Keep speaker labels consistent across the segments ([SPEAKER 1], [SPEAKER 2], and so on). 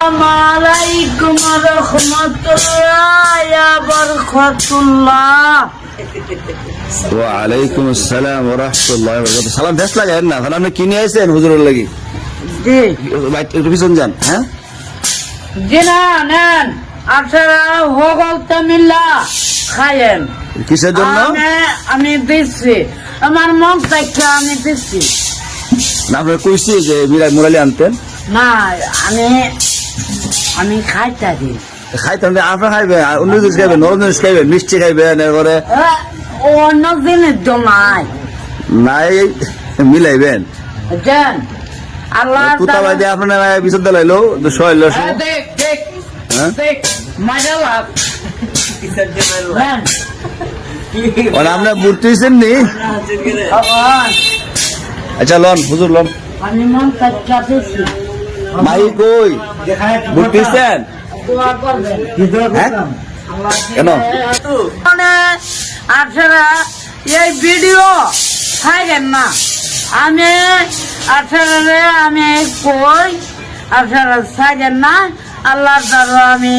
[SPEAKER 1] আসসালামালাইকুম রহমতুল্লাহ বরকাতুল্লাহ।
[SPEAKER 2] ওয়ালাইকুম আসসালাম ওয়া রাহমাতুল্লাহি ওয়া বারাকাতুহু। সালাম বেশ লাগে না, তাহলে আপনি কিনে আইছেন হুজুরের লাগি?
[SPEAKER 1] জি
[SPEAKER 2] একটু পিছন যান। হ্যাঁ
[SPEAKER 1] জি না নেন, আপনারা হগলতে মিল্লা খায়েন।
[SPEAKER 2] কিসের জন্য?
[SPEAKER 1] আমি দিচ্ছি, আমার মন থেকে আমি দিচ্ছি
[SPEAKER 2] না আপনার কইছি যে মুরালি আনতেন
[SPEAKER 1] না, আমি খাইতে দিই।
[SPEAKER 2] খাইতেন আপনার খাইবেন, অন্য জিনিস খাইবেন, নরম জিনিস খাইবেন, মিষ্টি খাইবেন, এরপরে
[SPEAKER 1] অন্য দিনের জমাই
[SPEAKER 2] নাই মিলাইবেন।
[SPEAKER 1] দেন আল্লাহ
[SPEAKER 2] তুতা ভাই দিয়ে আপনার বিচর দিলাইলো শৈল।
[SPEAKER 1] দেখ দেখ
[SPEAKER 2] হ্যাঁ
[SPEAKER 1] দেখ মজা লাভ দেন।
[SPEAKER 2] আপনার বুঝতে হয়েছেন নি? আচ্ছা লন হুজুর লন।
[SPEAKER 1] আমি মন কাটটা দিচ্ছি,
[SPEAKER 2] মাই কই বুঝতে হয়েছেন?
[SPEAKER 1] দোয়া করবেন।
[SPEAKER 2] হ্যাঁ কেন?
[SPEAKER 1] আপনারা এই ভিডিও খাইবেন না, আমি আপনারা আমি কই আপনারা খাইবেন না। আল্লাহ দ্বারা আমি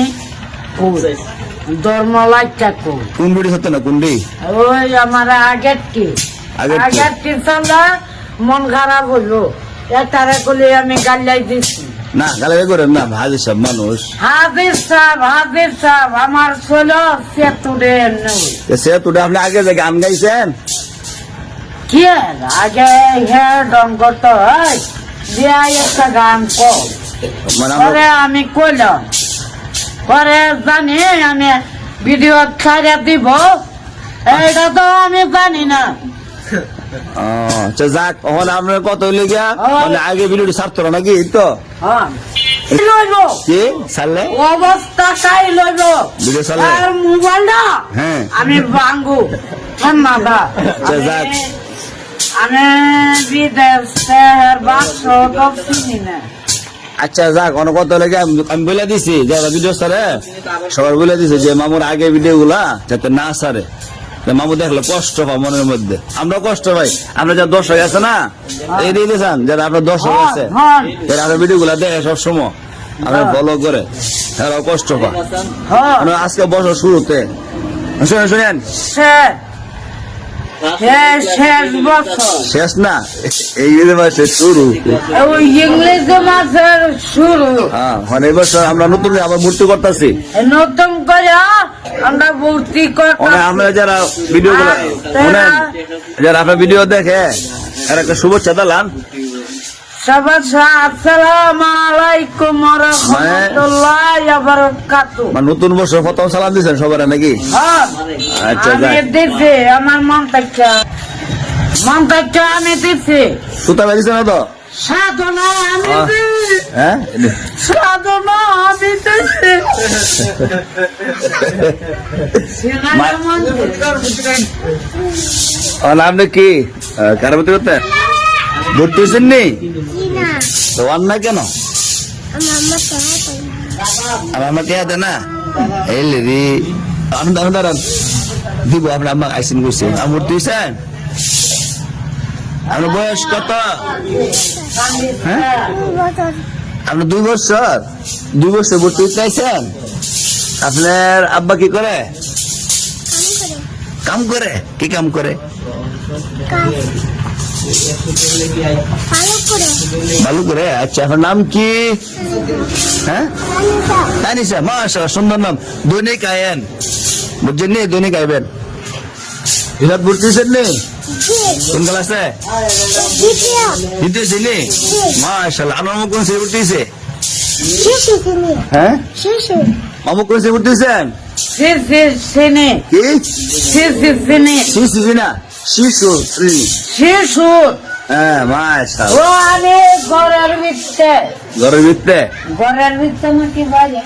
[SPEAKER 1] ধর্ম লাইটা কই।
[SPEAKER 2] কোন বিড়ি হতো না কোনটি?
[SPEAKER 1] ওই আমার আগেরটি চলা মন খারাপ হইলো, তারা করলে আমি গাল্লাই দিচ্ছি।
[SPEAKER 2] না গালে করেন না, ভাজি সব মানুষ।
[SPEAKER 1] হাজির সাহেব আমার ছেলে সেতুডেন
[SPEAKER 2] সে তুই আপনি আগে যে গান গাইছেন
[SPEAKER 1] কি আগে হে ডন করতে হয় দিয়া একটা গান কর
[SPEAKER 2] মানে
[SPEAKER 1] পরে আমি কইলাম, পরে জানি আমি ভিডিও ছাড়া দিব, এইটা তো আমি জানি না।
[SPEAKER 2] আচ্ছা যাক, ওখানে আপনার কত হইলে গিয়া মানে আগে ভিডিওটি ছাড়তো না নাকি? তো
[SPEAKER 1] হ্যাঁ লইব
[SPEAKER 2] কি ছাড়লে
[SPEAKER 1] অবস্থা কাই লইব
[SPEAKER 2] ভিডিও ছাড়লে?
[SPEAKER 1] আর মোবাইলটা
[SPEAKER 2] হ্যাঁ
[SPEAKER 1] আমি ভাঙ্গু না।
[SPEAKER 2] আচ্ছা যাক,
[SPEAKER 1] আমি বিদেশ শহর বাক্স তো চিনি না।
[SPEAKER 2] আচ্ছা যাক, অনেক কত হইলে গিয়া আমি বলে দিছি যে ভিডিও ছাড়ে, সবার বলে দিছে যে মামুর আগে ভিডিও গুলা যাতে না ছাড়ে। মামু দেখলে কষ্ট পাও মনের মধ্যে, আমরা কষ্ট পাই। আমরা যারা দর্শক আছে না, এই দিয়ে দিয়েছেন যারা আপনার দর্শক আছে, যারা আপনার ভিডিও গুলা দেখে সবসময় আমরা ফলো করে, তারাও কষ্ট পায়। আজকে বছর শুরুতে শুনেন শুনেন
[SPEAKER 1] শেষ বছর
[SPEAKER 2] শেষ না, এই মাসের শুরু,
[SPEAKER 1] ইংলিশ মাসের শুরু।
[SPEAKER 2] হ্যাঁ এই বছর আমরা নতুন আবার ভর্তি করতেছি।
[SPEAKER 1] নতুন করে আমরা ভর্তি
[SPEAKER 2] মানে আমরা যারা ভিডিও শুনেন, যারা আপনার ভিডিও দেখে, আর একটা শুভেচ্ছা দিলাম।
[SPEAKER 1] আসসালামু আলাইকুম ওয়া রাহমাতুল্লাহি ওয়া বারাকাতুহু।
[SPEAKER 2] মানে নতুন বছর প্রথম সালাম দিচ্ছেন সবার নাকি? আচ্ছা
[SPEAKER 1] আমি দিচ্ছি, আমার মন থেকে আমি দিচ্ছি।
[SPEAKER 2] সুতা বেরিয়েছে না তো?
[SPEAKER 1] সাধনা আমি
[SPEAKER 2] হ্যাঁ
[SPEAKER 1] সাধনা আমি দিচ্ছি।
[SPEAKER 2] আপনি কি কারাবতী করতেন? ভর্তি হয়েছেন নি তো? না কেন আমার কে হাতে না এলে রে আমি দাঁড়ান দিব। আপনার আম্মা আইসিন করছে, আমি ভর্তি হয়েছেন? আপনার বয়স কত? হ্যাঁ আপনার 2 বছর? 2 বছর ভর্তি হতে চাইছেন? আপনার আব্বা কি করে? কাম করে? কি কাম করে? ভালো করে। আচ্ছা আপনার নাম কি? হ্যাঁ তানিশা, মাশাআল্লাহ সুন্দর নাম। দৈনিক আয়েন বুঝছেন নি? দৈনিক আইবেন। এবার বুঝতেছেন নি? কোন ক্লাসে? দ্বিতীয় শ্রেণী। মাশাআল্লাহ। আমার মামু কোন শ্রেণী উঠতেছে? হ্যাঁ মামু কোন শ্রেণী উঠতেছেন? শিশু শ্রেণী।
[SPEAKER 1] শিশু
[SPEAKER 2] হ্যাঁ মাশাআল্লাহ।
[SPEAKER 1] আমি ঘরের ভিতরে নাকি বাজে।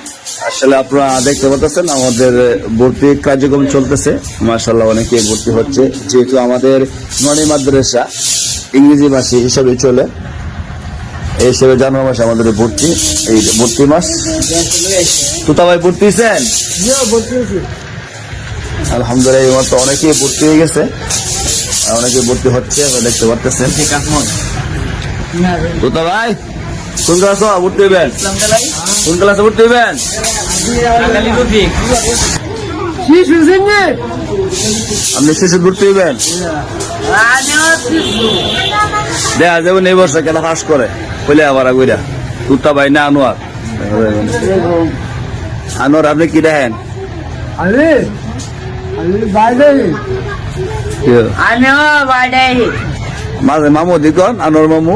[SPEAKER 2] আসলে আপনারা দেখতে পাচ্ছেন আমাদের ভর্তি কার্যক্রম চলতেছে। মাশাআল্লাহ অনেকে ভর্তি হচ্ছে, যেহেতু আমাদের ননি মাদ্রাসা ইংরেজি মাসে হিসাবে চলে, এই হিসেবে জানুয়ারি মাসে আমাদের ভর্তি, এই ভর্তি মাস। তুতা ভাই ভর্তি হয়েছেন? আলহামদুলিল্লাহ এই মতো অনেকেই ভর্তি হয়ে গেছে, অনেকে ভর্তি হচ্ছে, দেখতে পাচ্ছেন। তুতা ভাই কোন ক্লাস উঠতে হইবেন? কোন ক্লাসে উঠতে হইবেন? আপনি শিশু ঘুরতে হইবেন? দেখা যাবেন এই বছর কেন ফাঁস করে বলে আবার আগুইরা তুতা ভাই না আনোয়ার। আনোয়ার আপনি কি দেখেন?
[SPEAKER 1] আমিও বাইরে
[SPEAKER 2] মাঝে মামু দিকন আনোয়ার মামু